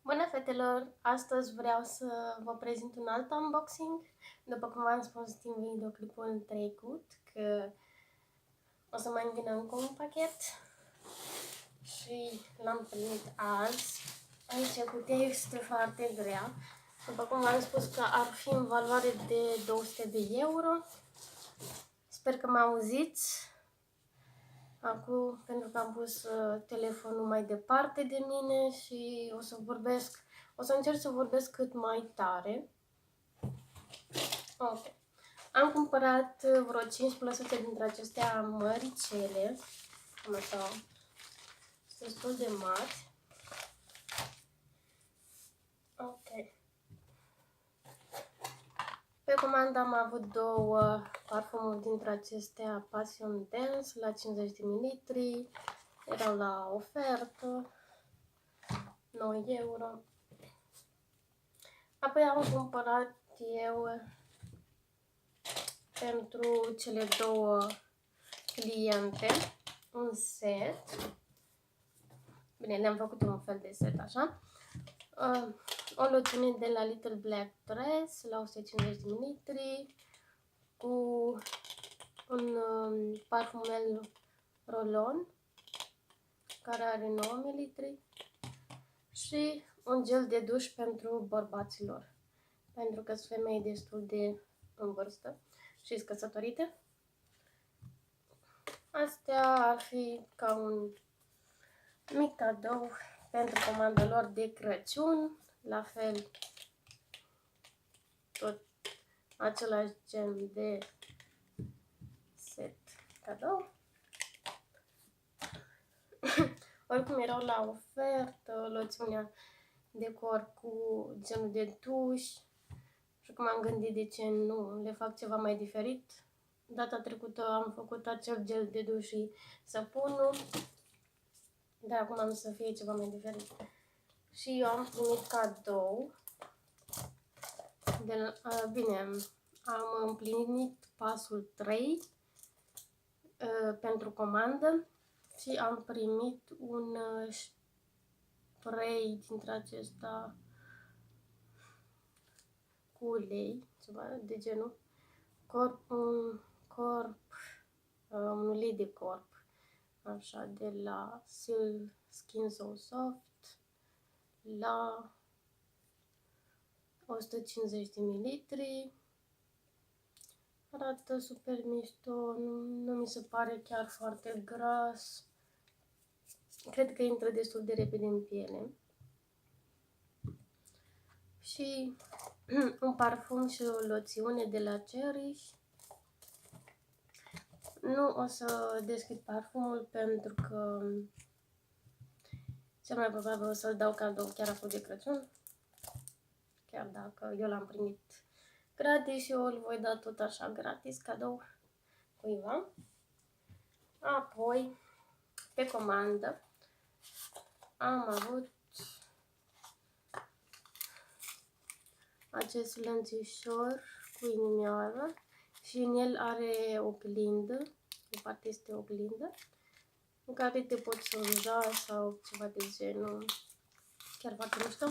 Bună, fetelor! Astăzi vreau să vă prezint un alt unboxing. După cum v-am spus din videoclipul trecut, că o să mai vină încă un pachet și l-am primit azi. Aici cutia este foarte grea. După cum v-am spus că ar fi în valoare de 200 de euro. Sper că mă auziți. Acum, pentru că am pus telefonul mai departe de mine și o să încerc să vorbesc cât mai tare. Ok. Am cumpărat vreo 5% dintre acestea măricele, cam așa, sunt destul de mari. Ok. Pe comandă am avut două parfumuri dintre acestea Passion Dance la 50 de ml, erau la ofertă, 9 euro. Apoi am cumpărat eu pentru cele două cliente un set. Bine, le-am făcut un fel de set, așa. O loțiune de la Little Black Dress la 150 de ml cu un parfumel Roll-On care are 9 ml și un gel de duș pentru bărbaților, pentru că sunt femei destul de în vârstă și căsătorite. Astea ar fi ca un mic cadou pentru comanda lor de Crăciun, la fel tot același gen de set cadou. Oricum erau la ofertă, loțiunea de corp cu genul de duș și cum am gândit de ce nu le fac ceva mai diferit. Data trecută am făcut acel gel de duș și săpunul, dar acum am să fie ceva mai diferit. Și eu am primit cadou. Bine, am împlinit pasul 3 pentru comandă și am primit un spray dintre acesta cu ulei, ceva de genul, un ulei de corp, așa, de la Skin So Soft la 150 de ml. Arată super mișto, nu mi se pare chiar foarte gras. Cred că intră destul de repede în piele. Și un parfum și o loțiune de la Cherish. Nu o să deschid parfumul pentru că cel mai probabil o să-l dau cadou chiar acum de Crăciun. Chiar dacă eu l-am primit gratis și eu îl voi da tot așa gratis cadou cuiva. Apoi, pe comandă, am avut acest lănțișor cu inimioară și în el are oglindă, de parte este oglindă, în care te poți sonja sau ceva de genul, chiar foarte mișto.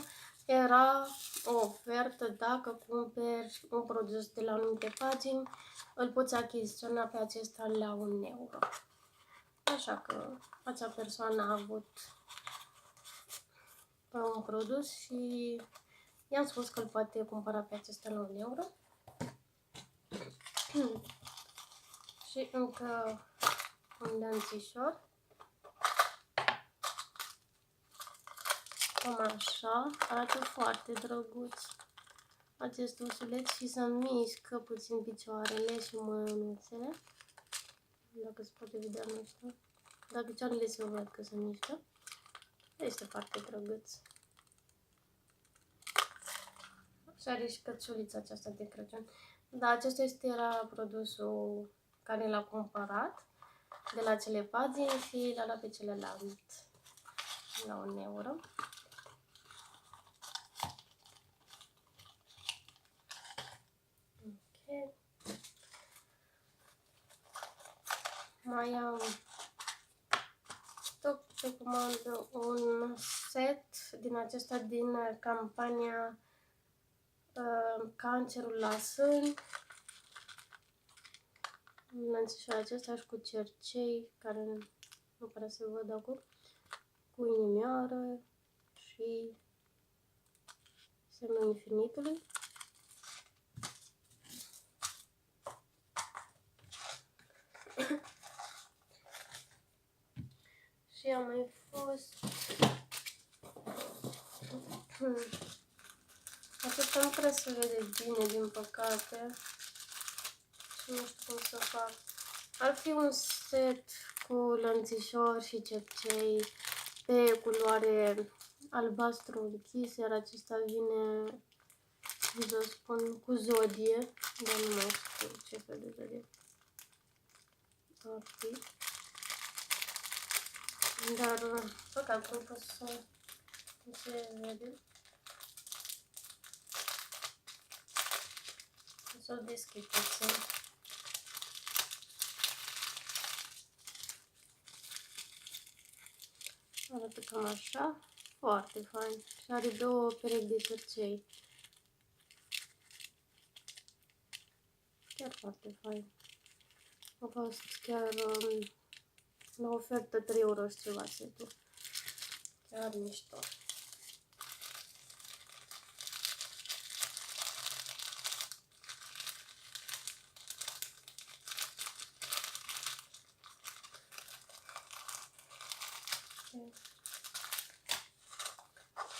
Era o ofertă dacă cumperi un produs de la anumite pagini, îl poți achiziționa pe acesta la 1 euro. Așa că acea persoană a avut un produs și i-am spus că îl poate cumpăra pe acesta la 1 euro. Și încă un lănțișor. Cam așa, arată foarte drăguț acest ursuleț și să mișcă puțin picioarele și mânuțele. Dacă se poate vedea, nu știu. Dar picioarele se văd că se mișcă. Este foarte drăguț. Și are și cățulița aceasta de Crăciun. Da, acesta era produsul care l-a cumpărat de la cele pagini și l-a luat pe celălalt la 1 euro. Ok. Mai am tot pe comandă un set din acesta din campania Cancerul la sân. Lănțișul acesta și cu cercei, care nu pare să văd acum, cu inimioară și semnul infinitului. Și a mai fost acesta nu prea se vede bine, din păcate, și nu știu cum să fac. Ar fi un set cu lănțișor și cercei pe culoare albastru închis, iar acesta vine, cum să spun, cu zodie, dar nu mai știu ce fel de zodie ar fi. Dar, păcat, nu pot să nu se vede. O să o deschid puțin. Arată cam așa, foarte fain. Și are două perechi de cercei. Chiar foarte fain. A fost chiar la ofertă 3 euro și ceva setul. Chiar mișto.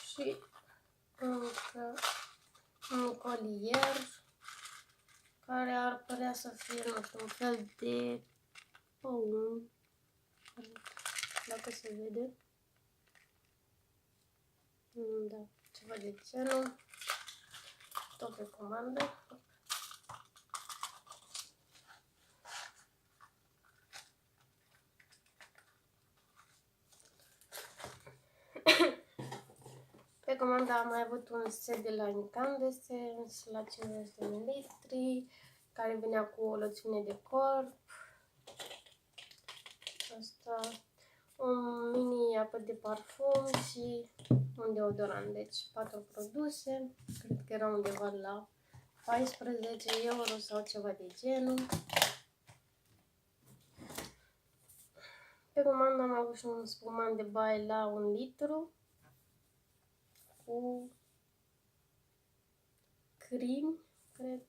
Și încă un colier care ar părea să fie, nu știu, un fel de păun, dacă se vede. Da, ceva de genul. Tot pe comandă. Pe comandă am mai avut un set de la Incandescence la 50 de ml, care venea cu o loțiune de corp. Asta, un mini apă de parfum și un deodorant. Deci 4 produse, cred că era undeva la 14 euro sau ceva de genul. Pe comandă am avut și un spumant de baie la 1 litru cu cream, cred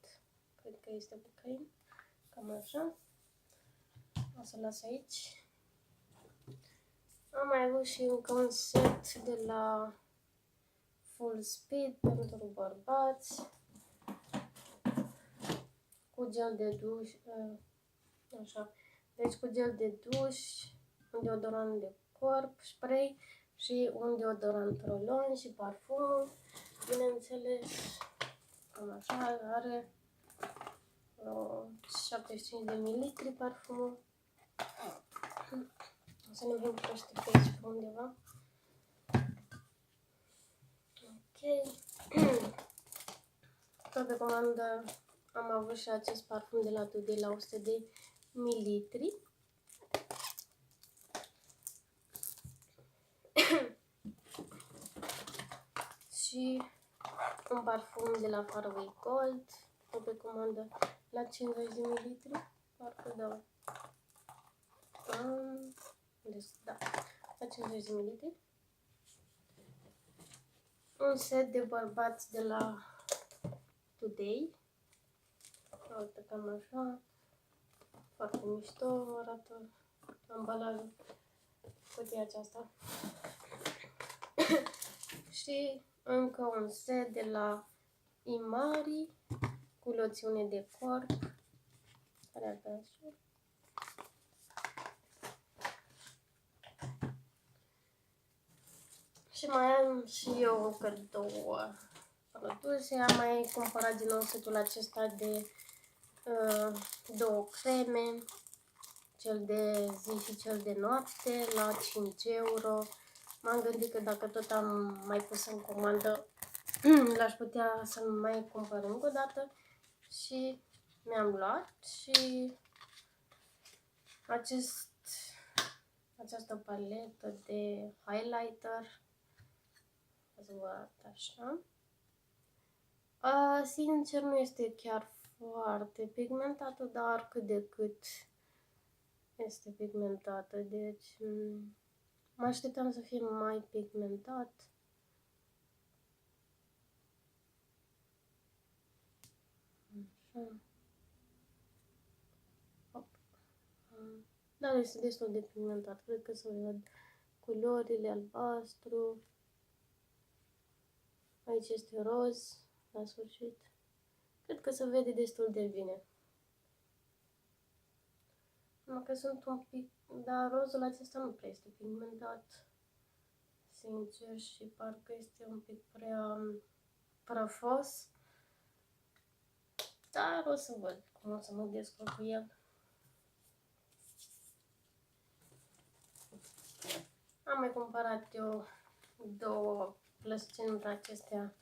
că este cu cream, cam așa. O să las aici. Am mai avut și încă un set de la Full Speed pentru bărbați, cu gel de duș, așa, deci cu gel de duș, un deodorant de corp, spray și un deodorant rolon și parfum, bineînțeles, cam așa, are 75 de mililitri parfumul. O să ne vedem poate pe aici pe undeva. Ok. Tot pe comandă am avut și acest parfum de la Today la 100 de mililitri. Și un parfum de la Faraway Gold, tot pe comandă la 50 de mililitri. Parcă da. Da, la 50 de mililitri. Un set de bărbați de la Today. Arată cam așa. Foarte mișto arată ambalajul, cutia aceasta. Și încă un set de la Imari cu loțiune de corp. Care arată așa. Și mai am și eu încă două produse. Am mai cumpărat din nou setul acesta de două creme, cel de zi și cel de noapte, la 5 euro. M-am gândit că dacă tot am mai pus în comandă, l-aș putea să-l mai cumpăr încă o dată și mi-am luat. Și acest această paletă de highlighter. O să vă arăt așa. Sincer, nu este chiar foarte pigmentată, dar cât de cât este pigmentată. Deci, mă așteptam să fie mai pigmentat. Așa. Hop. Dar este destul de pigmentat. Cred că se văd culorile, albastru. Aici este roz, la sfârșit. Cred că se vede destul de bine. Numai că sunt un pic... Dar rozul acesta nu prea este pigmentat. Sincer, și parcă este un pic prea prăfos. Dar o să văd cum o să mă descurc cu el. Am mai cumpărat eu 2 plăscini acestea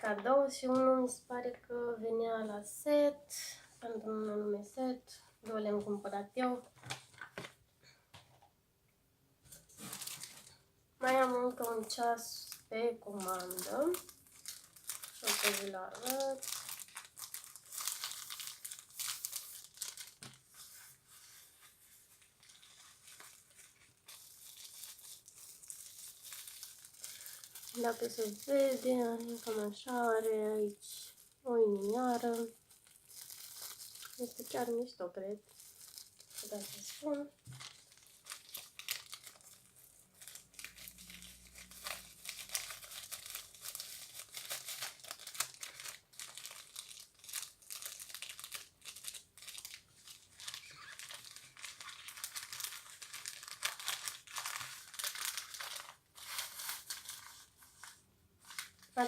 cadou și unul mi se pare că venea la set, pentru un anume set. 2 le-am cumpărat eu. Mai am încă un ceas pe comandă și o să vi-l arăt. Dacă se vede, cam așa, are aici o inimioară. Este chiar mișto, cred. Puteam să spun.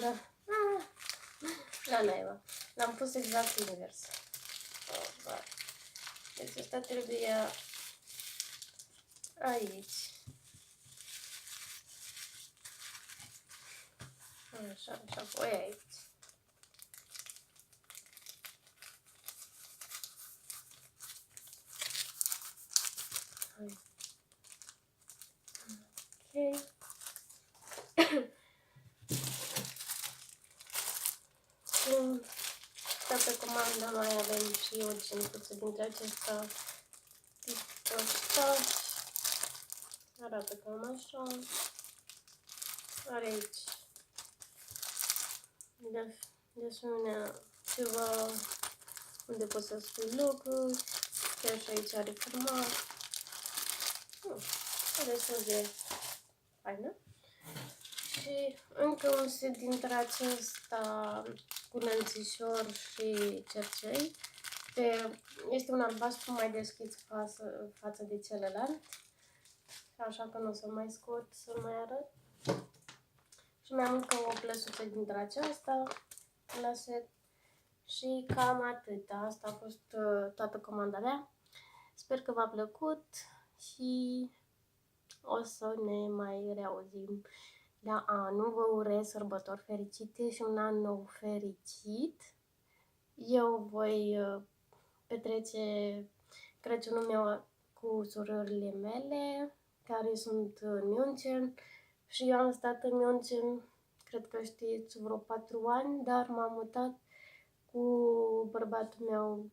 Da. La naiba. L-am pus exact invers. Deci ăsta trebuia aici. Așa, și apoi aici. Ok. Pe comandă mai avem și o genicuță dintre acesta tip postaș. Arată cam așa. Are aici de asemenea ceva unde poți să spui lucruri. Chiar și aici are format. E destul de faină. Și încă un set dintre acesta cu lănțișor și cercei. Este un albastru mai deschis față de celălalt. Așa că nu o să mai scot să-l mai arăt. Și mai am încă o plăsuță dintre aceasta la set. Și cam atât. Asta a fost toată comanda mea. Sper că v-a plăcut și o să ne mai reauzim la anul. Vă urez sărbători fericite și un an nou fericit. Eu voi petrece Crăciunul meu cu surorile mele, care sunt în München. Și eu am stat în München, cred că știți, vreo 4 ani, dar m-am mutat cu bărbatul meu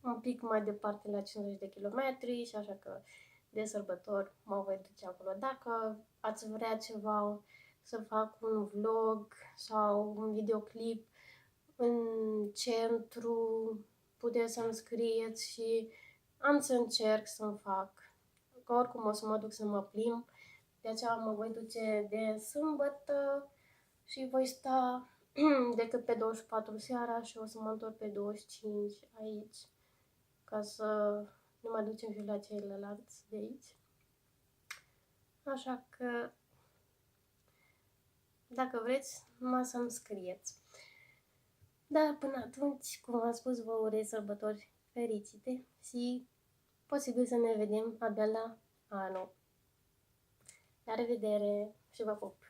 un pic mai departe, la 50 de kilometri, și așa că de sărbători mă voi duce acolo. Dacă ați vrea ceva, să fac un vlog sau un videoclip în centru, puteți să-mi scrieți și am să încerc să-mi fac. Că oricum o să mă duc să mă plimb, de aceea mă voi duce de sâmbătă și voi sta decât pe 24 seara și o să mă întorc pe 25 aici, ca să ne mai ducem și la ceilalți de aici. Așa că, dacă vreți, numai să-mi scrieți. Dar până atunci, cum am spus, vă urez sărbători fericite și posibil să ne vedem abia la anul. La revedere și vă pup!